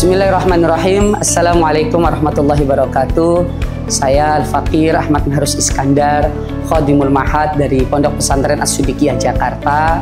Bismillahirrahmanirrahim. Assalamualaikum warahmatullahi wabarakatuh. Saya Al-Faqir Ahmad Mahrus Iskandar, Khadimul Ma'had dari Pondok Pesantren As-Siddiqiyah Jakarta.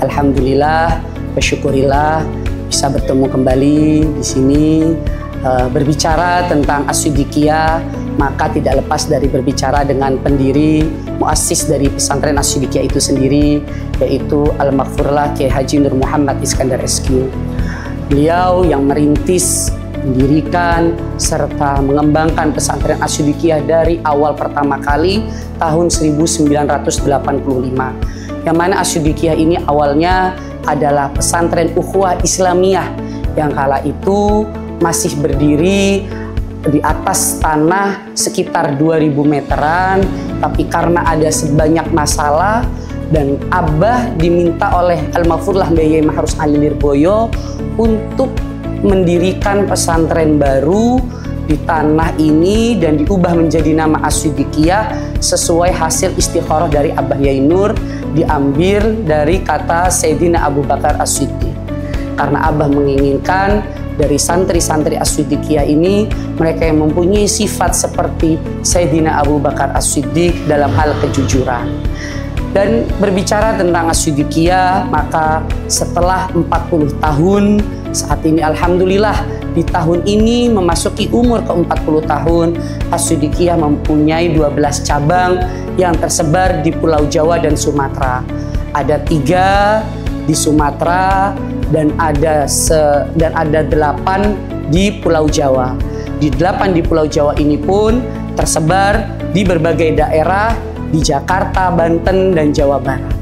Alhamdulillah, bersyukurillah bisa bertemu kembali di sini berbicara tentang As-Siddiqiyah, maka tidak lepas dari berbicara dengan pendiri muassis dari pesantren As-Siddiqiyah itu sendiri, yaitu Al-Maghfurlah Kiai Haji Nur Muhammad Iskandar SQ. Beliau yang merintis, mendirikan, serta mengembangkan pesantren As-Siddiqiyah dari awal pertama kali tahun 1985. Yang mana As-Siddiqiyah ini awalnya adalah pesantren ukhuwah Islamiyah yang kala itu masih berdiri di atas tanah sekitar 2000 meteran, tapi karena ada sebanyak masalah dan Abah diminta oleh Al-Maghfurlah Kiai Mahrus Ali Lirboyo untuk mendirikan pesantren baru di tanah ini dan diubah menjadi nama As-Siddiqiyah sesuai hasil istikharah dari Abah Yai Nur, diambil dari kata Sayyidina Abu Bakar As-Siddiq. Karena Abah menginginkan dari santri-santri As-Siddiqiyah ini mereka yang mempunyai sifat seperti Sayyidina Abu Bakar As-Siddiq dalam hal kejujuran. Dan berbicara tentang As-Siddiqiyah, maka setelah 40 tahun, saat ini Alhamdulillah di tahun ini memasuki umur ke-40 tahun, As-Siddiqiyah mempunyai 12 cabang yang tersebar di Pulau Jawa dan Sumatera. Ada 3 di Sumatera dan ada 8 di Pulau Jawa. Di 8 di Pulau Jawa ini pun tersebar di berbagai daerah di Jakarta, Banten, dan Jawa Barat.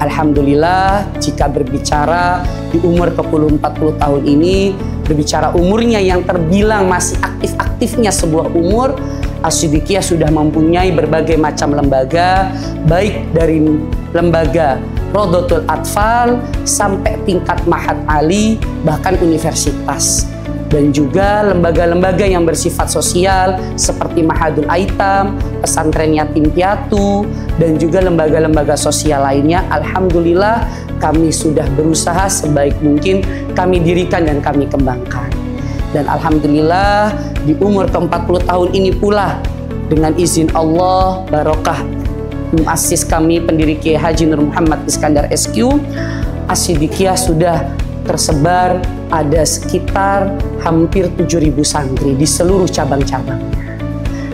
Alhamdulillah, jika berbicara di umur ke-40 tahun ini, berbicara umurnya yang terbilang masih aktif-aktifnya sebuah umur, As-Siddiqiyah sudah mempunyai berbagai macam lembaga, baik dari lembaga Rodotul Atfal sampai tingkat Ma'had Ali, bahkan universitas. Dan juga lembaga-lembaga yang bersifat sosial seperti Ma'hadul Aitam, pesantren yatim piatu, dan juga lembaga-lembaga sosial lainnya. Alhamdulillah kami sudah berusaha sebaik mungkin kami dirikan dan kami kembangkan. Dan Alhamdulillah di umur ke-40 tahun ini pula dengan izin Allah barokah muassis kami pendiri Kiai Haji Nur Muhammad Iskandar SQ, As-Siddiqiyah sudah tersebar ada sekitar hampir 7.000 santri di seluruh cabang-cabangnya.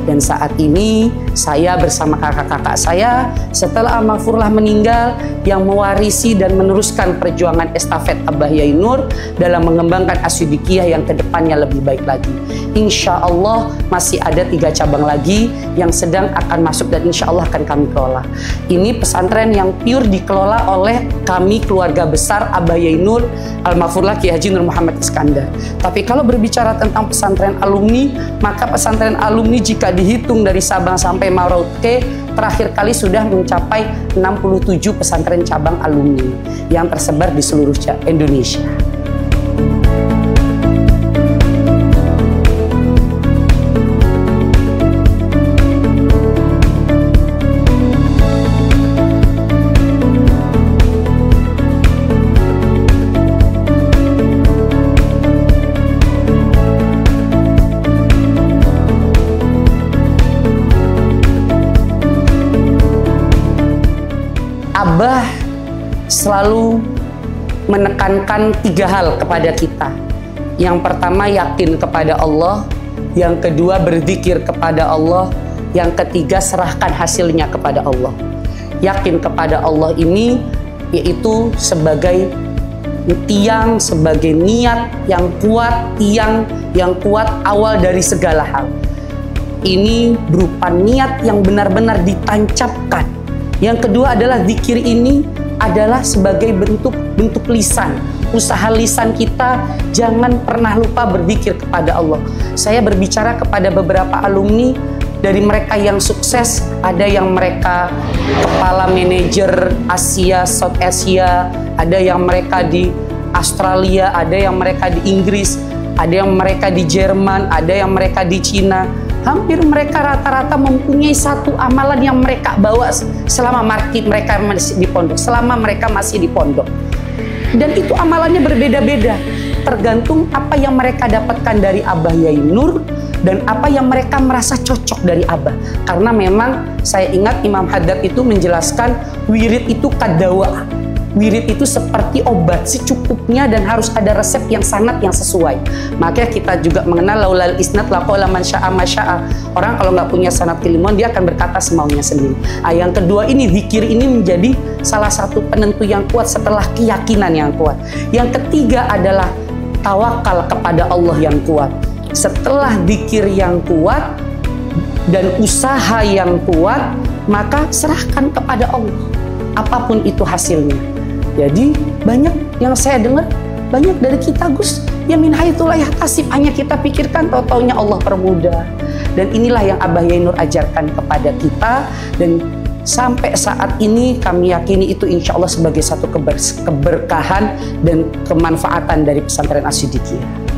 Dan saat ini saya bersama kakak-kakak saya setelah Al-Maghfurlah meninggal yang mewarisi dan meneruskan perjuangan estafet Abah Yai Nur dalam mengembangkan As-Siddiqiyah yang kedepannya lebih baik lagi. Insya Allah masih ada 3 cabang lagi yang sedang akan masuk dan insya Allah akan kami kelola. Ini pesantren yang pure dikelola oleh kami keluarga besar Abah Yai Nur, Al-Maghfurlah Kiai Haji Nur Muhammad Iskandar. Tapi kalau berbicara tentang pesantren alumni, maka pesantren alumni jika dihitung dari Sabang sampai Merauke, terakhir kali sudah mencapai 67 pesantren cabang alumni yang tersebar di seluruh Indonesia. Abah selalu menekankan 3 hal kepada kita. Yang pertama yakin kepada Allah, yang kedua berzikir kepada Allah, yang ketiga serahkan hasilnya kepada Allah. Yakin kepada Allah ini yaitu sebagai tiang, sebagai niat yang kuat, tiang yang kuat awal dari segala hal. Ini berupa niat yang benar-benar ditancapkan. Yang kedua adalah zikir ini adalah sebagai bentuk lisan. Usaha lisan kita jangan pernah lupa berzikir kepada Allah. Saya berbicara kepada beberapa alumni, dari mereka yang sukses, ada yang mereka kepala manajer Asia, South Asia, ada yang mereka di Australia, ada yang mereka di Inggris, ada yang mereka di Jerman, ada yang mereka di Cina. Hampir mereka rata-rata mempunyai satu amalan yang mereka bawa selama mereka masih di pondok, selama mereka masih di pondok. Dan itu amalannya berbeda-beda. tergantung apa yang mereka dapatkan dari Abah Yai Nur dan apa yang mereka merasa cocok dari Abah. Karena memang saya ingat Imam Haddad itu menjelaskan wirid itu kadawa. Wirid itu seperti obat, secukupnya dan harus ada resep yang sangat yang sesuai. Makanya kita juga mengenal laulal isnad laqala man syaa masyaa. Orang kalau nggak punya sanad ilmuwan dia akan berkata semaunya sendiri. Yang kedua ini zikir ini menjadi salah satu penentu yang kuat setelah keyakinan yang kuat. Yang ketiga adalah tawakal kepada Allah yang kuat. Setelah zikir yang kuat dan usaha yang kuat, maka serahkan kepada Allah apapun itu hasilnya. Jadi banyak yang saya dengar, banyak dari kita Gus, ya min haitsu la yahtasib, hanya kita pikirkan tau-taunya Allah permudah. Dan inilah yang Abah Yai Nur ajarkan kepada kita, dan sampai saat ini kami yakini itu insya Allah sebagai satu keberkahan dan kemanfaatan dari pesantren As-Siddiqiyah.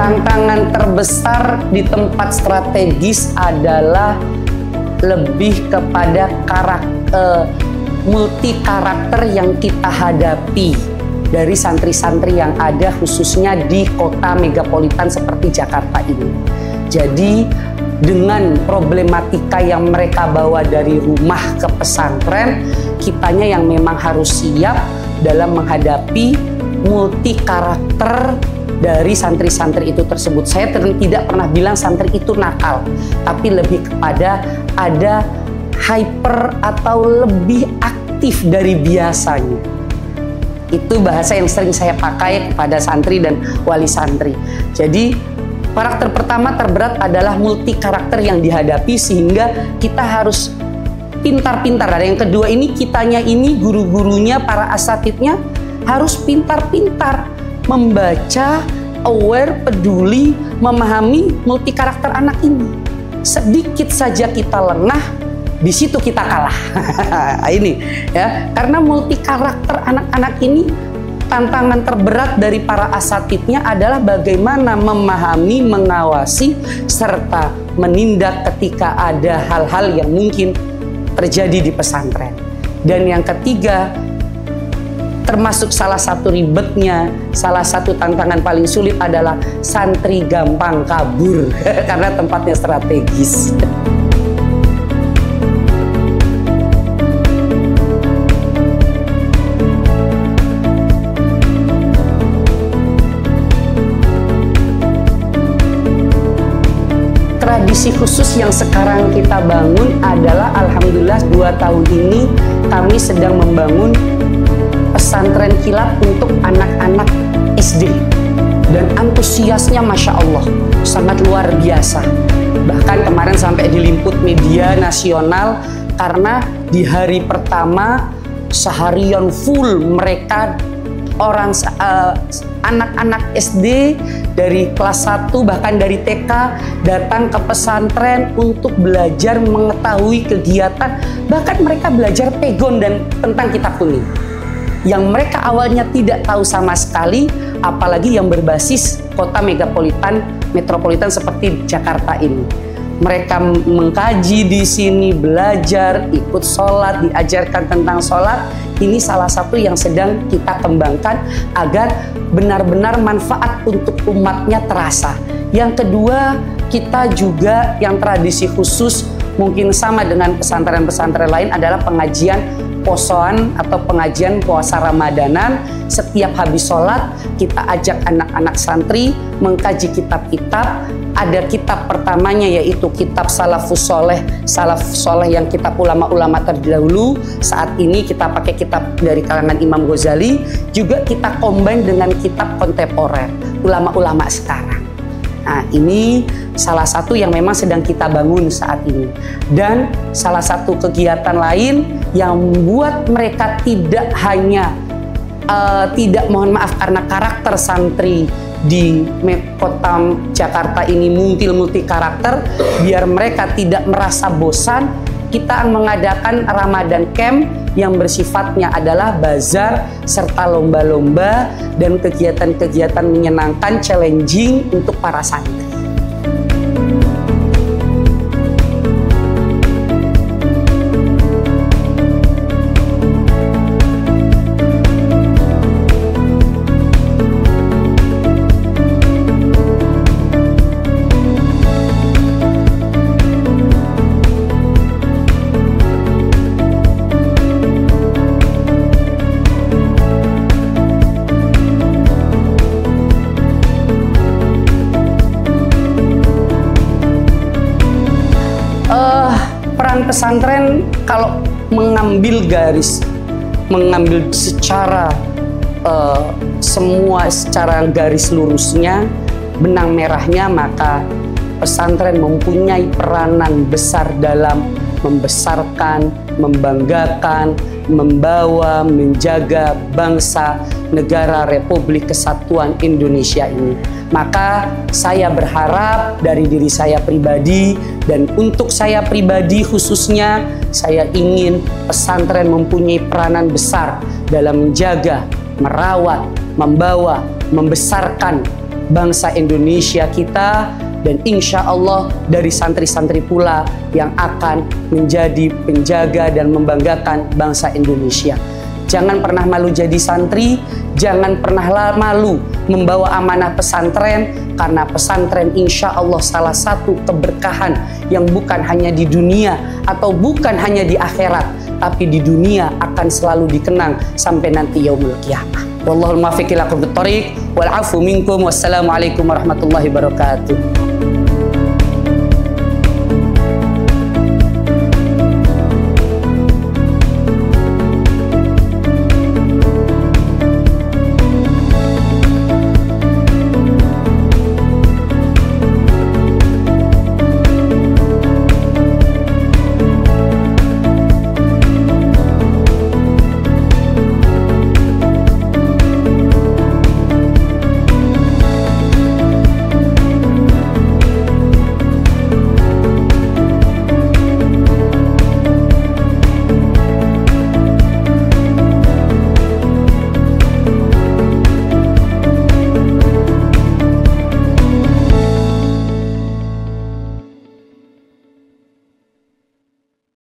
Tantangan terbesar di tempat strategis adalah lebih kepada multi karakter yang kita hadapi dari santri-santri yang ada khususnya di kota megapolitan seperti Jakarta ini. Jadi dengan problematika yang mereka bawa dari rumah ke pesantren, kitanya yang memang harus siap dalam menghadapi multi karakter dari santri-santri itu tersebut. Saya tidak pernah bilang santri itu nakal, tapi lebih kepada ada hyper atau lebih aktif dari biasanya. Itu bahasa yang sering saya pakai kepada santri dan wali santri. Jadi karakter pertama terberat adalah multi karakter yang dihadapi, sehingga kita harus pintar-pintar. Ada yang kedua ini, kitanya ini, guru-gurunya, para asatidnya harus pintar-pintar membaca, aware, peduli, memahami multi karakter anak ini. Sedikit saja kita lengah, di situ kita kalah. Ini ya, karena multi karakter anak-anak ini, tantangan terberat dari para asatidnya adalah bagaimana memahami, mengawasi, serta menindak ketika ada hal-hal yang mungkin terjadi di pesantren. Dan yang ketiga, termasuk salah satu ribetnya, salah satu tantangan paling sulit adalah santri gampang kabur karena tempatnya strategis. Tradisi khusus yang sekarang kita bangun adalah alhamdulillah 2 tahun ini kami sedang membangun pesantren kilat untuk anak-anak SD, dan antusiasnya Masya Allah sangat luar biasa. Bahkan kemarin sampai diliput media nasional karena di hari pertama seharian full mereka anak-anak SD dari kelas 1 bahkan dari TK datang ke pesantren untuk belajar mengetahui kegiatan, bahkan mereka belajar pegon dan tentang kitab kuning yang mereka awalnya tidak tahu sama sekali, apalagi yang berbasis kota metropolitan seperti Jakarta ini. Mereka mengkaji di sini, belajar, ikut sholat, diajarkan tentang sholat. Ini salah satu yang sedang kita kembangkan agar benar-benar manfaat untuk umatnya terasa. Yang kedua, kita juga yang tradisi khusus mungkin sama dengan pesantren-pesantren lain adalah pengajian posoan atau pengajian puasa Ramadanan. Setiap habis sholat kita ajak anak-anak santri mengkaji kitab-kitab. Ada kitab pertamanya yaitu kitab Salafus Soleh, Salaf Soleh yang kitab ulama-ulama terdahulu. Saat ini kita pakai kitab dari kalangan Imam Ghazali. Juga kita combine dengan kitab kontemporer ulama-ulama sekarang. Nah, ini salah satu yang memang sedang kita bangun saat ini. Dan salah satu kegiatan lain yang membuat mereka tidak hanya mohon maaf karena karakter santri di kota Jakarta ini multi karakter, biar mereka tidak merasa bosan, kita mengadakan Ramadan Camp yang bersifatnya adalah bazar serta lomba-lomba dan kegiatan-kegiatan menyenangkan, challenging untuk para santri. Peran pesantren kalau mengambil secara semua secara garis lurusnya, benang merahnya, maka pesantren mempunyai peranan besar dalam membesarkan, membanggakan, membawa, menjaga bangsa negara Republik Kesatuan Indonesia ini. Maka saya berharap dari diri saya pribadi dan untuk saya pribadi khususnya, saya ingin pesantren mempunyai peranan besar dalam menjaga, merawat, membawa, membesarkan bangsa Indonesia kita, dan insya Allah dari santri-santri pula yang akan menjadi penjaga dan membanggakan bangsa Indonesia. Jangan pernah malu jadi santri, jangan pernah malu membawa amanah pesantren, karena pesantren insya Allah salah satu keberkahan yang bukan hanya di dunia atau bukan hanya di akhirat, tapi di dunia akan selalu dikenang sampai nanti yaumul qiyamah. Wallahul muwaffiq ila aqwamit thoriq wal 'afu minkum. Wassalamualaikum warahmatullahi wabarakatuh.